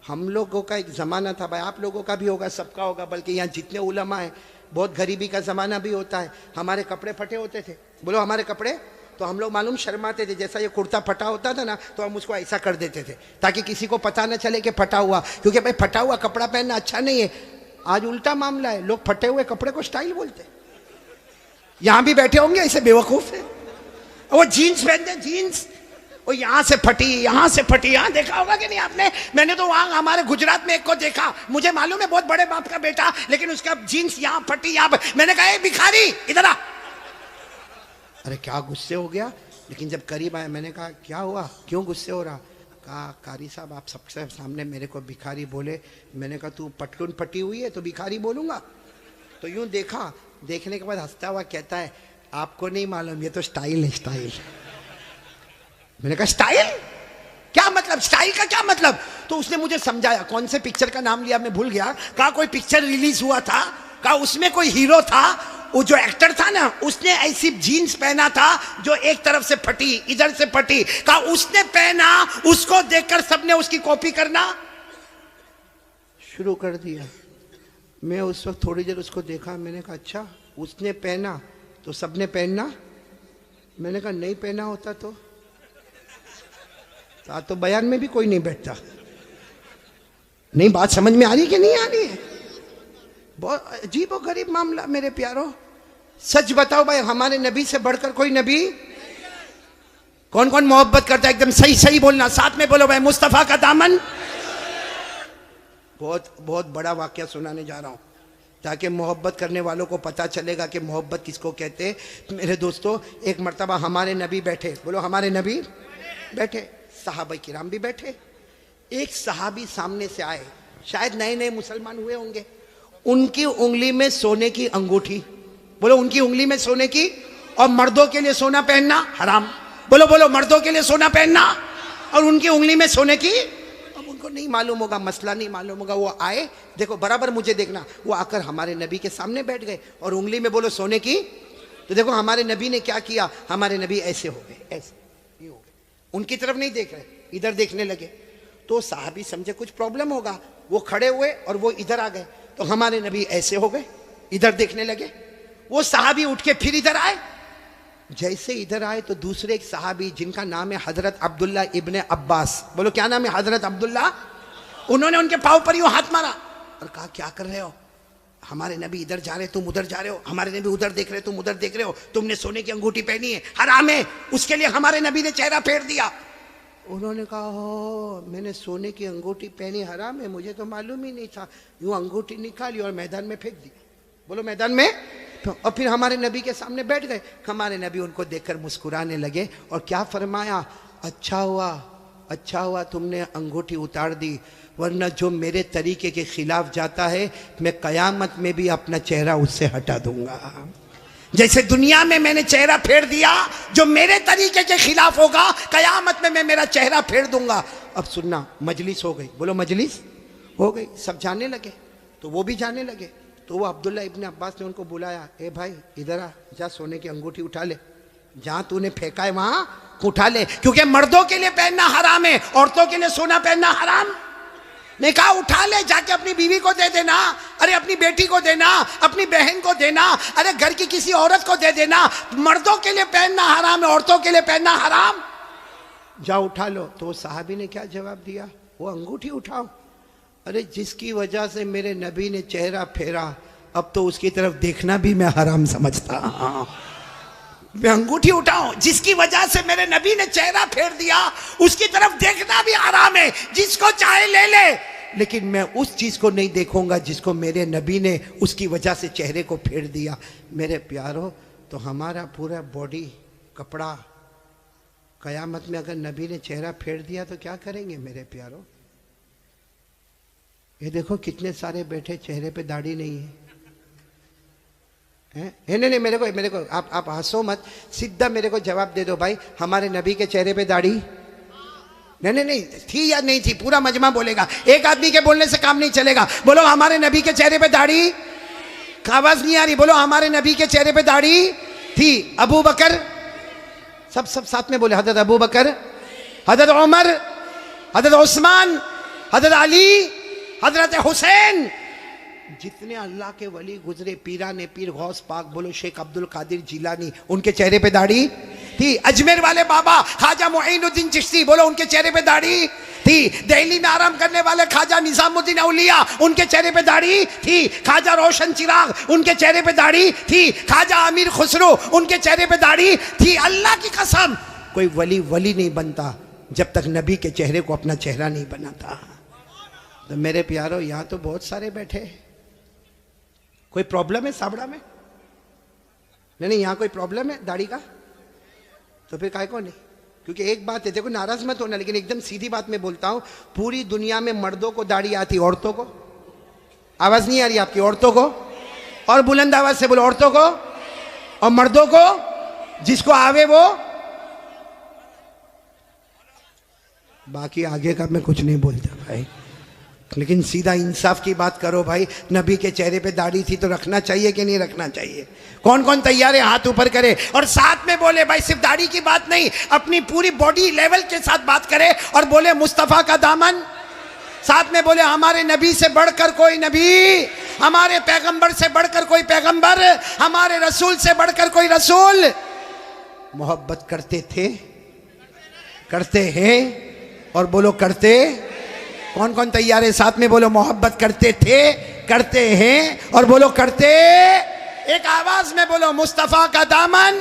हम लोगों का एक ज़माना था भाई, आप लोगों का भी होगा, सबका होगा, बल्कि यहाँ जितने उलमा हैं बहुत गरीबी का ज़माना भी होता है। हमारे कपड़े फटे होते थे, बोलो हमारे कपड़े, तो हम लोग मालूम शर्माते थे। जैसा ये कुर्ता फटा होता था ना तो हम उसको ऐसा कर देते थे ताकि किसी को पता ना चले कि फटा हुआ, क्योंकि भाई फटा हुआ कपड़ा पहनना अच्छा नहीं है। आज उल्टा मामला है, लोग फटे हुए कपड़े को स्टाइल बोलते। यहाँ भी बैठे होंगे ऐसे बेवकूफ़ है, वो जीन्स पहनते, जीन्स वो यहाँ से फटी, यहाँ से फटी, यहाँ देखा होगा कि नहीं आपने? मैंने तो वहाँ हमारे गुजरात में एक को देखा, मुझे मालूम है बहुत बड़े बाप का बेटा, लेकिन उसका जीन्स यहाँ फटी, यहाँ। मैंने कहा भिखारी इधर आ। अरे क्या गुस्से हो गया, लेकिन जब करीब आया मैंने कहा क्या हुआ, क्यों गुस्से हो रहा? कहा कारी साहब आप सबसे सामने मेरे को भिखारी बोले। मैंने कहा तू पटलून फटी हुई है तो भिखारी बोलूँगा? तो यूँ देखा, देखने के बाद हंसता हुआ कहता है आपको नहीं मालूम, ये तो स्टाइल है, स्टाइल। मैंने कहा स्टाइल क्या मतलब, स्टाइल का क्या मतलब? तो उसने मुझे समझाया, कौन से पिक्चर का नाम लिया मैं भूल गया। कहा कोई पिक्चर रिलीज हुआ था, कहा उसमें कोई हीरो था, वो जो एक्टर था ना उसने ऐसी जीन्स पहना था जो एक तरफ से फटी, इधर से फटी। कहा उसने पहना, उसको देखकर सबने उसकी कॉपी करना शुरू कर दिया। मैं उस वक्त थोड़ी देर उसको देखा, मैंने कहा अच्छा उसने पहना तो सबने पहनना? मैंने कहा नहीं पहना होता तो बयान में भी कोई नहीं बैठता। नहीं बात समझ में आ रही कि नहीं आ रही है? बहुत अजीब और गरीब मामला मेरे प्यारों। सच बताओ भाई, हमारे नबी से बढ़कर कोई नबी? कौन कौन मोहब्बत करता है? एकदम सही सही बोलना, साथ में बोलो भाई, मुस्तफा का दामन। बहुत बहुत बड़ा वाकया सुनाने जा रहा हूं ताकि मोहब्बत करने वालों को पता चलेगा कि मोहब्बत किसको कहते हैं। मेरे दोस्तों, एक मर्तबा हमारे नबी बैठे, बोलो हमारे नबी बैठे, सहाबा किराम भी बैठे। एक सहाबी सामने से आए, शायद नए नए मुसलमान हुए होंगे। उनकी उंगली में सोने की अंगूठी, बोलो उनकी उंगली में सोने की, और मर्दों के लिए सोना पहनना हराम। बोलो बोलो, मर्दों के लिए सोना पहनना और उनकी उंगली में सोने की। अब उनको नहीं मालूम होगा, मसला नहीं मालूम होगा। वो आए, देखो बराबर मुझे देखना, वो आकर हमारे नबी के सामने बैठ गए और उंगली में बोलो सोने की। तो देखो हमारे नबी ने क्या किया, हमारे नबी ऐसे हो गए, ऐसे ये हो गए, उनकी तरफ नहीं देख रहे, इधर देखने लगे। तो साहबी समझे कुछ प्रॉब्लम होगा, वो खड़े हुए और वो इधर आ गए। तो हमारे नबी ऐसे हो गए, इधर देखने लगे। वो सहाबी उठ के फिर इधर आए। जैसे इधर आए तो दूसरे एक सहाबी जिनका नाम है हजरत अब्दुल्ला इब्ने अब्बास, बोलो क्या नाम है? हजरत अब्दुल्ला। उन्होंने उनके पांव पर यूं हाथ मारा और कहा क्या कर रहे हो? हमारे नबी इधर जा रहे, तुम उधर जा रहे हो। हमारे नबी उधर देख रहे, तुम उधर देख रहे हो। तुमने सोने की अंगूठी पहनी है, हराम है। उसके लिए हमारे नबी ने चेहरा फेर दिया। उन्होंने कहा हो, मैंने सोने की अंगूठी पहनी, हराम है, मुझे तो मालूम ही नहीं था। यूं अंगूठी निकाली और मैदान में फेंक दी, बोलो मैदान में। और फिर हमारे नबी के सामने बैठ गए। हमारे नबी उनको देखकर मुस्कुराने लगे और क्या फरमाया, अच्छा हुआ तुमने अंगूठी उतार दी, वरना जो मेरे तरीके के खिलाफ जाता है मैं कयामत में भी अपना चेहरा उससे हटा दूंगा। जैसे दुनिया में मैंने चेहरा फेर दिया, जो मेरे तरीके के खिलाफ होगा कयामत में मैं मेरा चेहरा फेर दूंगा। अब सुनना, मजलिस हो गई, बोलो मजलिस हो गई, सब जाने लगे। तो वो भी जाने लगे। तो वो अब्दुल्ला इब्ने अब्बास ने उनको बुलाया, ए भाई इधर आ, जा सोने की अंगूठी उठा ले, जहां तूने फेंका है वहां उठा ले, क्योंकि मर्दों के लिए पहनना हराम है, औरतों के लिए सोना पहनना हराम। ने कहा उठा ले, जाके अपनी बीवी को दे देना, अरे अपनी बेटी को देना, अपनी बहन को देना, अरे घर की किसी औरत को दे देना। मर्दों के लिए पहनना हराम है, औरतों के लिए पहनना हराम। जा उठा लो। तो साहबी ने क्या जवाब दिया, वो अंगूठी उठाओ। अरे जिसकी वजह से मेरे नबी ने चेहरा फेरा, अब तो उसकी तरफ देखना भी मैं हराम समझता। मैं अंगूठी उठाऊं, जिसकी वजह से मेरे नबी ने चेहरा फेर दिया, उसकी तरफ देखना भी हराम है। जिसको चाहे ले ले, लेकिन मैं उस चीज को नहीं देखूंगा जिसको मेरे नबी ने उसकी वजह से चेहरे को फेर दिया। मेरे प्यारो, तो हमारा पूरा बॉडी कपड़ा कयामत में अगर नबी ने चेहरा फेर दिया तो क्या करेंगे मेरे प्यारो? ये देखो कितने सारे बैठे, चेहरे पे दाढ़ी नहीं है। नहीं मेरे को आप हंसो मत, सीधा मेरे को जवाब दे दो भाई, हमारे नबी के चेहरे पे दाढ़ी नहीं थी या नहीं थी? पूरा मजमा बोलेगा, एक आदमी के बोलने से काम नहीं चलेगा। बोलो हमारे नबी के चेहरे पे दाढ़ी, आवाज नहीं आ रही, बोलो हमारे नबी के चेहरे पे दाढ़ी थी। अबू बकर, सब साथ में बोले, हजरत अबू बकर, हजरत उमर, हजरत उस्मान, हजरत अली, हजरत हुसैन, जितने अल्लाह के वली गुजरे, पीराने पीर गौस पाक, बोलो शेख अब्दुल कादिर जिलानी, उनके चेहरे पे दाढ़ी थी। अजमेर वाले बाबा ख्वाजा मुईनुद्दीन चिश्ती, बोलो उनके चेहरे पे दाढ़ी थी। दिल्ली में आराम करने वाले ख्वाजा निजामुद्दीन औलिया, उनके चेहरे पे दाढ़ी थी। ख्वाजा रोशन चिराग, उनके चेहरे पे दाढ़ी थी। ख्वाजा अमीर खुसरो, उनके चेहरे पे दाढ़ी थी। अल्लाह की कसम, कोई वली वली नहीं बनता जब तक नबी के चेहरे को अपना चेहरा नहीं बनाता। तो मेरे प्यारो, यहाँ तो बहुत सारे बैठे, कोई प्रॉब्लम है साबड़ा में? नहीं, यहाँ कोई प्रॉब्लम है दाढ़ी का? तो फिर काय को नहीं? क्योंकि एक बात है, देखो नाराज मत होना, लेकिन एकदम सीधी बात मैं बोलता हूं, पूरी दुनिया में मर्दों को दाढ़ी आती, औरतों को? आवाज नहीं आ रही आपकी? औरतों को? और बुलंद आवाज से बोलो, औरतों को और मर्दों को, जिसको आवे वो। बाकी आगे का मैं कुछ नहीं बोलता भाई, लेकिन सीधा इंसाफ की बात करो भाई। नबी के चेहरे पे दाढ़ी थी तो रखना चाहिए कि नहीं रखना चाहिए? कौन कौन तैयार है हाथ ऊपर करे और साथ में बोले भाई, सिर्फ दाढ़ी की बात नहीं, अपनी पूरी बॉडी लेवल के साथ बात करे और बोले मुस्तफा का दामन। साथ में बोले हमारे नबी से बढ़कर कोई नबी, हमारे पैगंबर से बढ़कर कोई पैगंबर, हमारे रसूल से बढ़कर कोई रसूल। मोहब्बत करते थे, करते हैं और बोलो करते। कौन कौन तैयार है? साथ में बोलो मोहब्बत करते थे, करते हैं और बोलो करते। एक आवाज में बोलो मुस्तफा का दामन।